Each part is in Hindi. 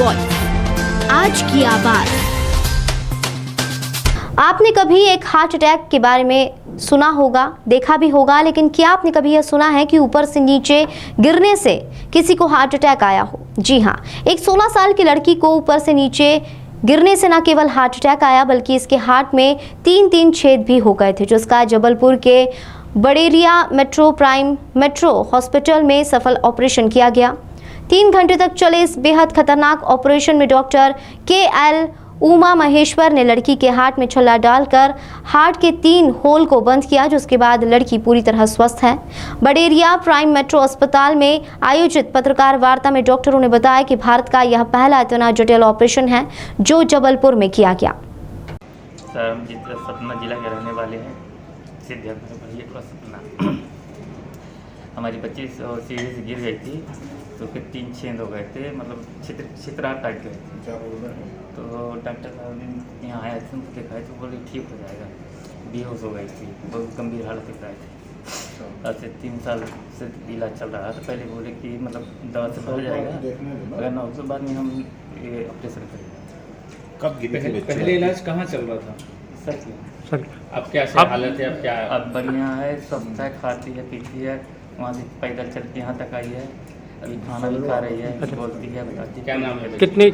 वॉइस, आज की आवाज। आपने कभी एक हार्ट अटैक के बारे में सुना होगा, देखा भी होगा, लेकिन क्या आपने कभी यह सुना है कि ऊपर से नीचे गिरने से किसी को हार्ट अटैक आया हो? जी हाँ, एक 16 साल की लड़की को ऊपर से नीचे गिरने से न केवल हार्ट अटैक आया, बल्कि इसके हार्ट में 3 छेद भी हो गए थे, जिसका जबलपुर के बड़ेरिया मेट्रो हॉस्पिटल में सफल ऑपरेशन किया गया। 3 घंटे तक चले इस बेहद खतरनाक ऑपरेशन में डॉक्टर KL उमा महेश्वर ने लड़की के हार्ट में छल्ला डालकर हार्ट के 3 होल को बंद किया, जिसके बाद लड़की पूरी तरह स्वस्थ है। बड़ेरिया प्राइम मेट्रो अस्पताल में आयोजित पत्रकार वार्ता में डॉक्टरों ने बताया कि भारत का यह पहला इतना जटिल ऑपरेशन है जो जबलपुर में किया गया। सर, हम सतना जिला के रहने वाले हैं। सतना हमारी बच्ची सीढ़ी से गिर गई थी, तो फिर 3 छेद हो गए थे, मतलब छितराहट टाइट गए थे। तो डॉक्टर साहब ने यहाँ आया थे, दिखाए तो बोले ठीक हो जाएगा। बेहोश हो गई थी, बहुत गंभीर हालत दिख रही थी। आज से 3 साल से इलाज चल रहा था। पहले बोले कि मतलब दवा से बढ़ जाएगा, अगर ना उसके बाद में हम ये ऑपरेशन करेंगे। कब गिरी? पहले इलाज कहाँ चल रहा था? सर अब कैसे हालत है? अब क्या? अब बढ़िया है, सब है, खाती है, पीती है, वहाँ से पैदल चल के यहाँ तक आई है। अभी खाना भी खा रही है, बोलती है, बताती है। क्या नाम है?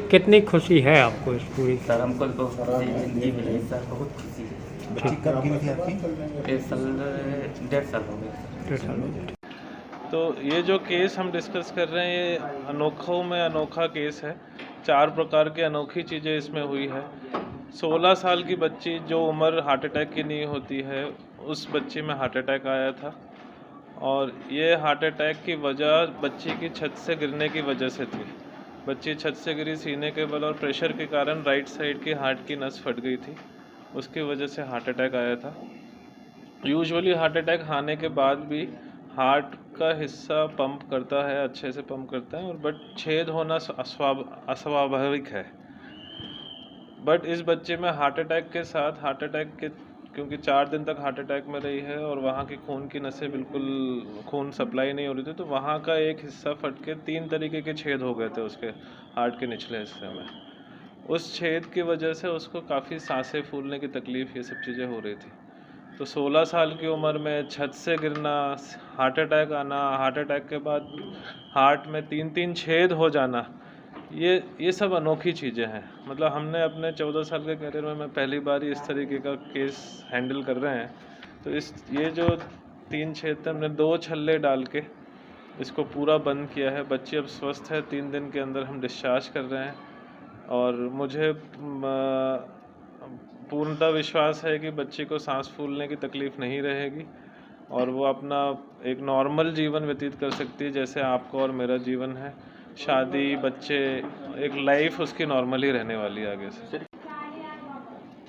कितनी खुशी है आपको इस पूरी? सर, हमको तो जिंदगी मिली है सर, बहुत खुशी है। बच्ची कब गिरी थी आपकी? 1.5 साल हो गए सर। तो ये जो केस हम डिस्कस कर रहे हैं, ये अनोखों में अनोखा केस है। 4 प्रकार की अनोखी चीज़ें इसमें हुई है। 16 साल की बच्ची, जो उम्र हार्ट अटैक की नहीं होती है, उस बच्ची में हार्ट अटैक आया था। और ये हार्ट अटैक की वजह बच्ची की छत से गिरने की वजह से थी। बच्ची छत से गिरी सीने के बल, और प्रेशर के कारण राइट साइड की हार्ट की नस फट गई थी, उसकी वजह से हार्ट अटैक आया था। यूजुअली हार्ट अटैक आने के बाद भी हार्ट का हिस्सा पंप करता है, अच्छे से पंप करता है, और बट छेद होना अस्वाभाविक है। बट इस बच्चे में हार्ट अटैक के साथ क्योंकि 4 दिन तक हार्ट अटैक में रही है और वहाँ की खून की नसें बिल्कुल खून सप्लाई नहीं हो रही थी, तो वहाँ का एक हिस्सा फट के 3 तरीके के छेद हो गए थे उसके हार्ट के निचले हिस्से में। उस छेद की वजह से उसको काफ़ी सांसें फूलने की तकलीफ़, ये सब चीज़ें हो रही थी। तो 16 साल की उम्र में छत से गिरना, हार्ट अटैक आना, हार्ट अटैक के बाद हार्ट में 3 छेद हो जाना, ये सब अनोखी चीज़ें हैं। मतलब हमने अपने 14 साल के करियर में मैं पहली बार ही इस तरीके का केस हैंडल कर रहे हैं। तो ये जो 3 छेद थे, हमने 2 छल्ले डाल के इसको पूरा बंद किया है। बच्ची अब स्वस्थ है, 3 दिन के अंदर हम डिस्चार्ज कर रहे हैं, और मुझे पूर्णतः विश्वास है कि बच्ची को सांस फूलने की तकलीफ़ नहीं रहेगी, और वो अपना एक नॉर्मल जीवन व्यतीत कर सकती है, जैसे आपका और मेरा जीवन है। शादी, बच्चे, एक लाइफ उसकी नॉर्मल ही रहने वाली है आगे से।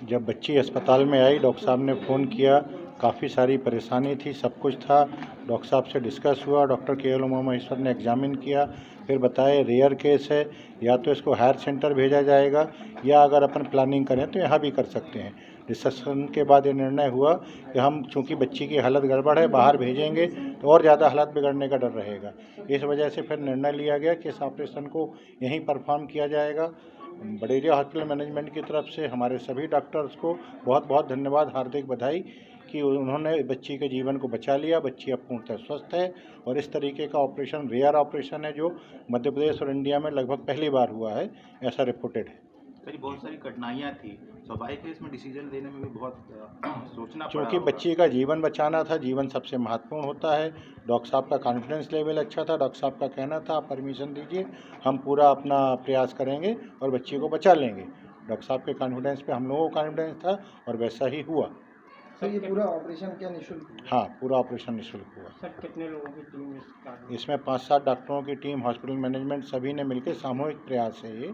जब बच्ची अस्पताल में आई, डॉक्टर साहब ने फ़ोन किया, काफ़ी सारी परेशानी थी, सब कुछ था। डॉक्टर साहब से डिस्कस हुआ, डॉक्टर KL उमा महेश्वर ने एग्जामिन किया, फिर बताया रेयर केस है, या तो इसको हायर सेंटर भेजा जाएगा, या अगर अपन प्लानिंग करें तो यहाँ भी कर सकते हैं। डिस्कशन के बाद ये निर्णय हुआ कि हम, चूँकि बच्ची की हालत गड़बड़ है, बाहर भेजेंगे तो और ज़्यादा हालत बिगड़ने का डर रहेगा। इस वजह से फिर निर्णय लिया गया कि इस ऑपरेशन को यहीं परफॉर्म किया जाएगा। बड़ेरिया हॉस्पिटल मैनेजमेंट की तरफ से हमारे सभी डॉक्टर्स को बहुत बहुत धन्यवाद, हार्दिक बधाई कि उन्होंने बच्ची के जीवन को बचा लिया। बच्ची अब पूर्णतः स्वस्थ है, और इस तरीके का ऑपरेशन रेयर ऑपरेशन है, जो मध्य प्रदेश और इंडिया में लगभग पहली बार हुआ है, ऐसा रिपोर्टेड है। सर, बहुत सारी कठिनाइयाँ थी, स्वाभाविक है इसमें डिसीजन लेने में भी बहुत सोचना पड़ा। क्योंकि बच्ची का जीवन बचाना था, जीवन सबसे महत्वपूर्ण होता है। डॉक्टर साहब का कॉन्फिडेंस लेवल अच्छा था, डॉक्टर साहब का कहना था आप परमिशन दीजिए, हम पूरा अपना प्रयास करेंगे और बच्ची को बचा लेंगे। डॉक्टर साहब के कॉन्फिडेंस पे हम लोगों को कॉन्फिडेंस था, और वैसा ही हुआ। सर, ये पूरा ऑपरेशन क्या निःशुल्क हुआ? हाँ, पूरा ऑपरेशन निःशुल्क हुआ। सर, कितने लोगों की टीम इसमें 5-7 डॉक्टरों की टीम, हॉस्पिटल मैनेजमेंट, सभी ने मिलकर सामूहिक प्रयास है ये।